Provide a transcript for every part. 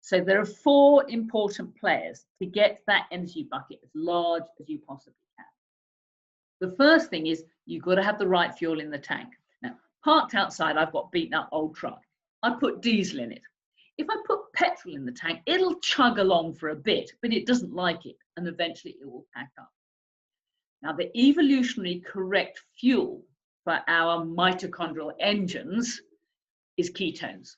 So there are 4 important players to get that energy bucket as large as you possibly can. The first thing is you've got to have the right fuel in the tank. Now, parked outside, I've got a beaten up old truck. I put diesel in it. If I put petrol in the tank, it'll chug along for a bit, but it doesn't like it, and eventually it will pack up. Now, the evolutionary correct fuel for our mitochondrial engines is ketones.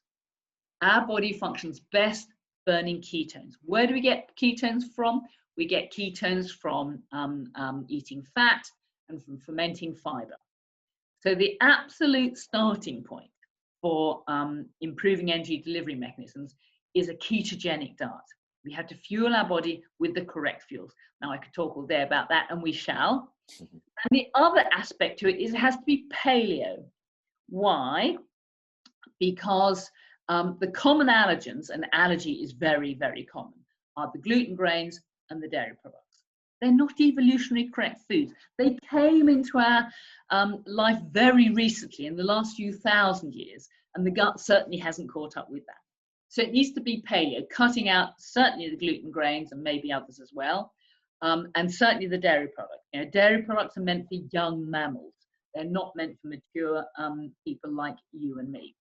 Our body functions best burning ketones. Where do we get ketones from? We get ketones from eating fat and from fermenting fiber. So the absolute starting point for improving energy delivery mechanisms is a ketogenic diet. We have to fuel our body with the correct fuels. Now, I could talk all day about that, and we shall. And the other aspect to it is it has to be paleo. Why? Because the common allergens, and allergy is very, very common, are the gluten, grains, and the dairy products. They're not evolutionary correct foods. They came into our life very recently, in the last few thousand years, and the gut certainly hasn't caught up with that. So it needs to be paleo, cutting out certainly the gluten, grains, and maybe others as well, and certainly the dairy products. You know, dairy products are meant for young mammals. They're not meant for mature people like you and me.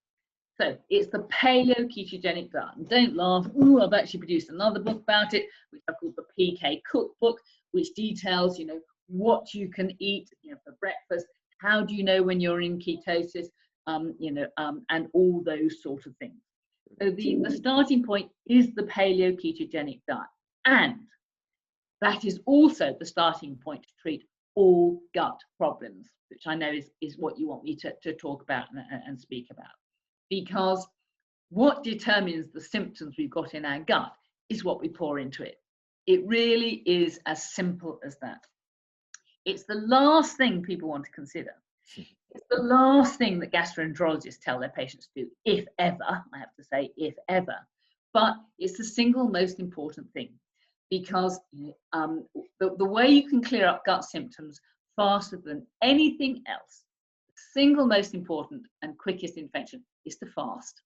So it's the paleo-ketogenic diet. And don't laugh. Ooh, I've actually produced another book about it, which I've called the PK Cookbook, which details, what you can eat, for breakfast. How do you know when you're in ketosis? And all those sort of things. So the starting point is the paleo-ketogenic diet, and that is also the starting point to treat all gut problems, which I know is what you want me to talk about and speak about. Because what determines the symptoms we've got in our gut is what we pour into it. It really is as simple as that. It's the last thing people want to consider. It's the last thing that gastroenterologists tell their patients to do, if ever, I have to say, if ever. But it's the single most important thing, because the way you can clear up gut symptoms faster than anything else, the single most important and quickest intervention is to fast.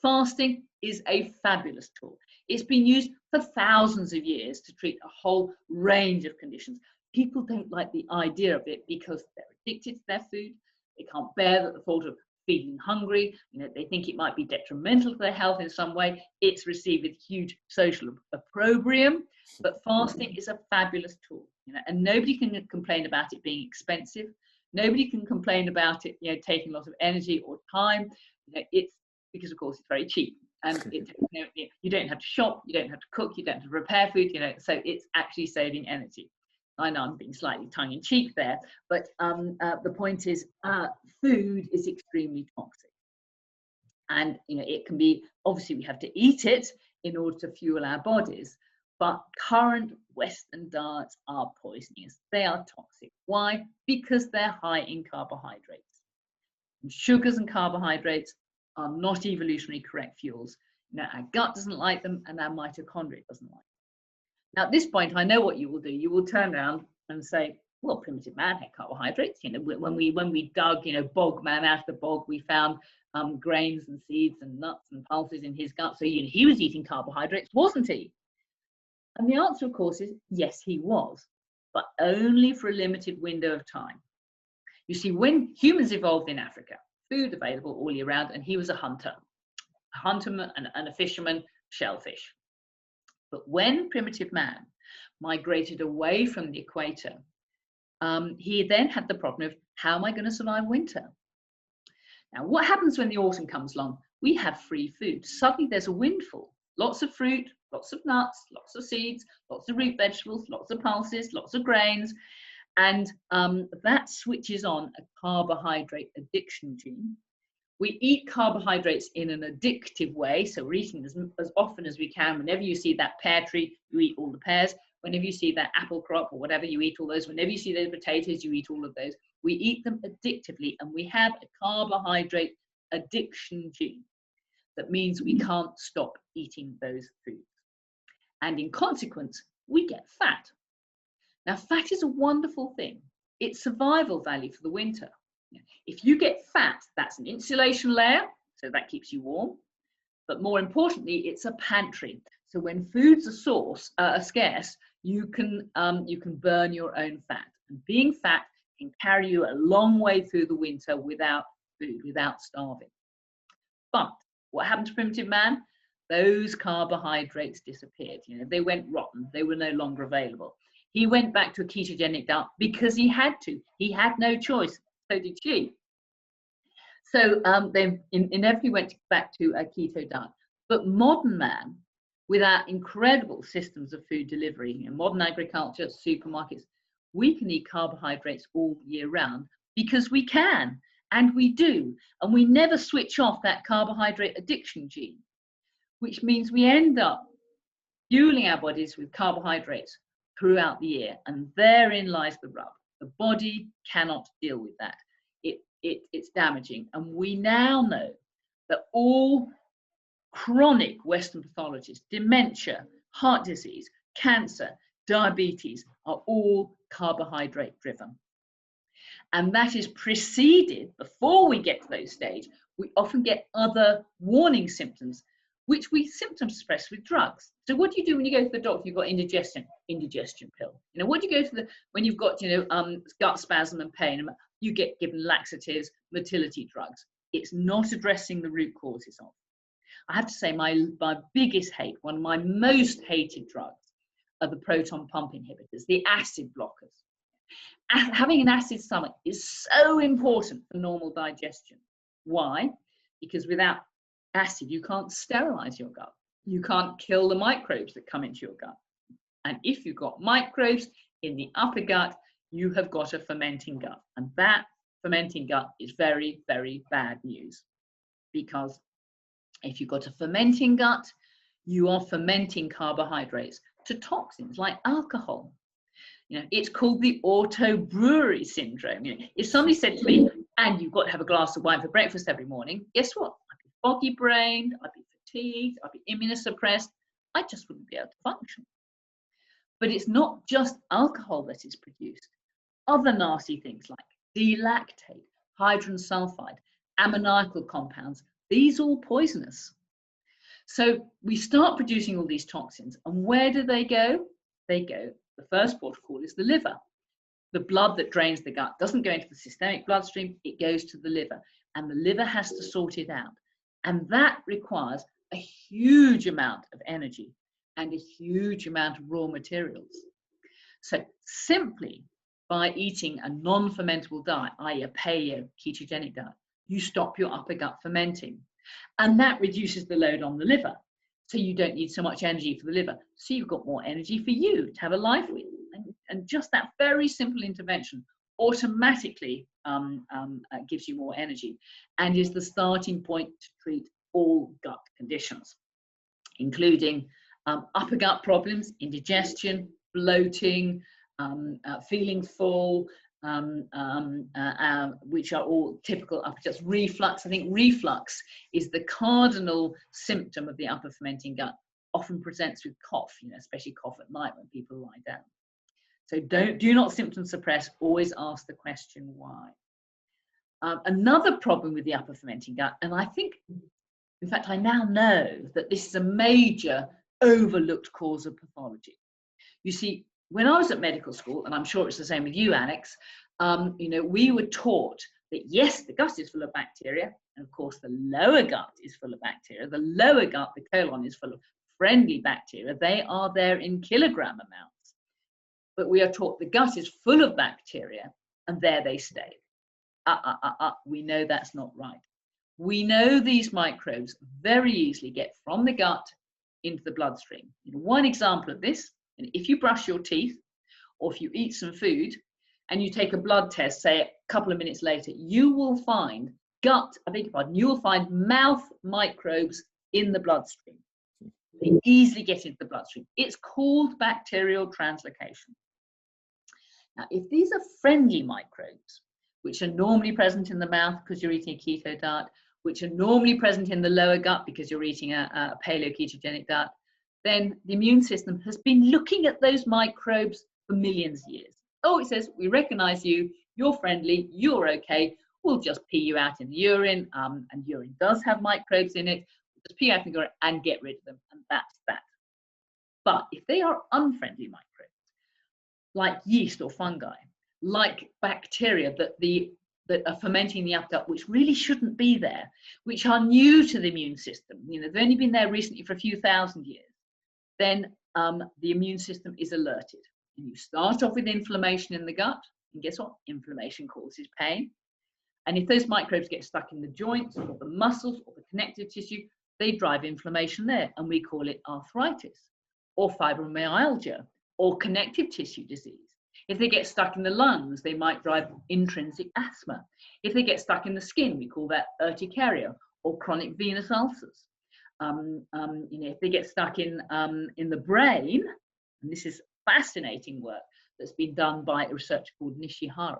Fasting is a fabulous tool. It's been used for thousands of years to treat a whole range of conditions. People don't like the idea of it because they're addicted to their food. They can't bear the thought of feeling hungry. They think it might be detrimental to their health in some way. It's received with huge social opprobrium, but fasting is a fabulous tool. And nobody can complain about it being expensive. Nobody can complain about it, taking a lot of energy or time. It's because, of course, it's very cheap, and you don't have to shop, you don't have to cook, you don't have to prepare food. So it's actually saving energy. I know I'm being slightly tongue-in-cheek there, but the point is, food is extremely toxic, and it can be, obviously we have to eat it in order to fuel our bodies, but current Western diets are poisonous. They are toxic. Why? Because they're high in carbohydrates. And sugars and carbohydrates are not evolutionary correct fuels. Our gut doesn't like them, and our mitochondria doesn't like them. Now, at this point, I know what you will do. You will turn around and say, well, primitive man had carbohydrates. When we dug, bog man out of the bog, we found grains and seeds and nuts and pulses in his gut. So he was eating carbohydrates, wasn't he? And the answer, of course, is yes, he was, but only for a limited window of time. You see, when humans evolved in Africa, food available all year round, and he was a hunter and a fisherman, shellfish. But when primitive man migrated away from the equator, he then had the problem of, how am I going to survive winter? Now, what happens when the autumn comes along? We have free food. Suddenly there's a windfall. Lots of fruit, lots of nuts, lots of seeds, lots of root vegetables, lots of pulses, lots of grains. And that switches on a carbohydrate addiction gene. We eat carbohydrates in an addictive way. So we're eating as often as we can. Whenever you see that pear tree, you eat all the pears. Whenever you see that apple crop or whatever, you eat all those. Whenever you see those potatoes, you eat all of those. We eat them addictively, and we have a carbohydrate addiction gene. That means we can't stop eating those foods. And in consequence, we get fat. Now, fat is a wonderful thing. It's survival value for the winter. If you get fat, that's an insulation layer, so that keeps you warm. but more importantly, it's a pantry. So when foods are scarce, you can burn your own fat, and being fat can carry you a long way through the winter without food, without starving. But what happened to primitive man? Those carbohydrates disappeared. They went rotten. They were no longer available. He went back to a ketogenic diet because he had to. He had no choice. So did she. So they inevitably went back to a keto diet. But modern man, with our incredible systems of food delivery, modern agriculture, supermarkets, we can eat carbohydrates all year round because we can, and we do. And we never switch off that carbohydrate addiction gene, which means we end up fueling our bodies with carbohydrates throughout the year. And therein lies the rub. The body cannot deal with that. It's damaging. And we now know that all chronic Western pathologies, dementia, heart disease, cancer, diabetes, are all carbohydrate driven. And that is preceded, before we get to those stages, we often get other warning symptoms, which we symptom suppress with drugs. So what do you do when you go to the doctor? You've got indigestion pill. What do you go to when you've got, gut spasm and pain? You get given laxatives, motility drugs. It's not addressing the root causes of. I have to say my biggest hate, one of my most hated drugs, are the proton pump inhibitors, the acid blockers. Having an acid stomach is so important for normal digestion. Why? Because without acid, you can't sterilize your gut. You can't kill the microbes that come into your gut. And if you've got microbes in the upper gut, you have got a fermenting gut. And that fermenting gut is very, very bad news. Because if you've got a fermenting gut, you are fermenting carbohydrates to toxins like alcohol. It's called the auto-brewery syndrome. If somebody said to me, and you've got to have a glass of wine for breakfast every morning, guess what? I'd be foggy-brained, I'd be fatigued, I'd be immunosuppressed. I just wouldn't be able to function. But it's not just alcohol that is produced. Other nasty things like D-lactate, hydrogen sulfide, ammoniacal compounds, these all poisonous. So we start producing all these toxins, and where do they go? They go, the first port of call is the liver. The blood that drains the gut doesn't go into the systemic bloodstream, it goes to the liver, and the liver has to sort it out. And that requires a huge amount of energy and a huge amount of raw materials. So simply by eating a non-fermentable diet, i.e. a paleo ketogenic diet, you stop your upper gut fermenting. And that reduces the load on the liver. So you don't need so much energy for the liver. So you've got more energy for you to have a life with. And just that very simple intervention automatically gives you more energy and is the starting point to treat all gut conditions, including upper gut problems, indigestion, bloating, feeling full, which are all typical upper gut. Reflux, I think reflux is the cardinal symptom of the upper fermenting gut, often presents with cough, especially cough at night when people lie down. So do not symptom suppress, always ask the question why. Another problem with the upper fermenting gut, and I think, in fact, I now know that this is a major overlooked cause of pathology. You see, when I was at medical school, and I'm sure it's the same with you, Alex, we were taught that yes, the gut is full of bacteria, and of course the lower gut is full of bacteria. The lower gut, the colon, is full of friendly bacteria. They are there in kilogram amounts. But we are taught the gut is full of bacteria, and there they stay. We know that's not right. We know these microbes very easily get from the gut into the bloodstream. One example of this, if you brush your teeth, or if you eat some food, and you take a blood test, say a couple of minutes later, you will find you will find mouth microbes in the bloodstream. They easily get into the bloodstream. It's called bacterial translocation. Now, if these are friendly microbes, which are normally present in the mouth because you're eating a keto diet, which are normally present in the lower gut because you're eating a paleo-ketogenic diet, then the immune system has been looking at those microbes for millions of years. Oh, it says, we recognize you, you're friendly, you're okay, we'll just pee you out in the urine, and urine does have microbes in it. Just pee out and get rid of them, and that's that. But if they are unfriendly microbes, like yeast or fungi, like bacteria that are fermenting the gut, which really shouldn't be there, which are new to the immune system, they've only been there recently for a few thousand years, then the immune system is alerted. And you start off with inflammation in the gut, and guess what? Inflammation causes pain. And if those microbes get stuck in the joints or the muscles or the connective tissue, they drive inflammation there, and we call it arthritis or fibromyalgia or connective tissue disease. If they get stuck in the lungs, they might drive intrinsic asthma. If they get stuck in the skin, we call that urticaria or chronic venous ulcers. If they get stuck in the brain, and this is fascinating work that's been done by a researcher called Nishihara.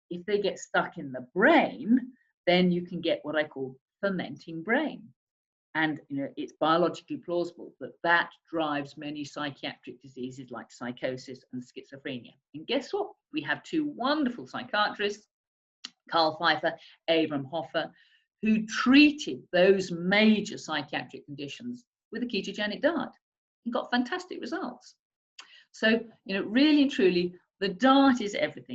If they get stuck in the brain, then you can get what I call fermenting brain. And it's biologically plausible that drives many psychiatric diseases like psychosis and schizophrenia. And guess what? We have two wonderful psychiatrists, Carl Pfeiffer, Abram Hoffer, who treated those major psychiatric conditions with a ketogenic diet and got fantastic results. So, really and truly, the diet is everything.